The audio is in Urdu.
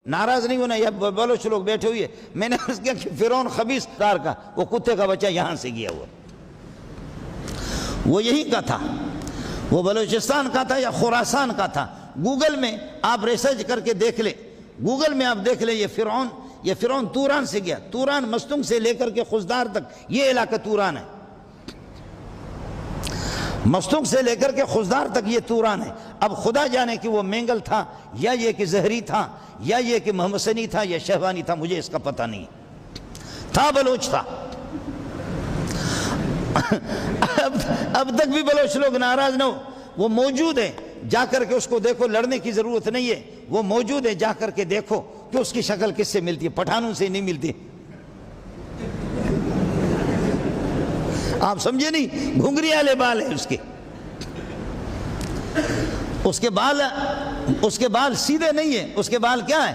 ناراض نہیں ہونا، یہ بلوچ لوگ بیٹھے ہوئے، میں نے عرض کیا کہ فرعون خبیث دار کا وہ کتے کا بچہ یہاں سے گیا ہوا، وہ یہی کا تھا، وہ بلوچستان کا تھا یا خراسان کا تھا۔ گوگل میں آپ ریسرچ کر کے دیکھ لیں، گوگل میں آپ دیکھ لیں، یہ فرعون توران سے گیا، توران مستنگ سے لے کر کے خزدار تک یہ علاقہ توران ہے، مستنگ سے لے کر کے خزدار تک یہ توران ہے۔ اب خدا جانے کہ وہ مینگل تھا یا یہ کہ زہری تھا یا یہ کہ محمد سنی تھا یا شہبانی تھا، مجھے اس کا پتہ نہیں تھا، بلوچ تھا۔ اب تک بھی بلوچ لوگ ناراض نہ ہو، وہ موجود ہے، جا کر کے اس کو دیکھو، لڑنے کی ضرورت نہیں ہے، وہ موجود ہے، جا کر کے دیکھو کہ اس کی شکل کس سے ملتی ہے، پٹھانوں سے نہیں ملتی، آپ سمجھے نہیں، گھنگری والے بال ہیں اس کے بال سیدھے نہیں ہیں، اس کے بال کیا ہیں؟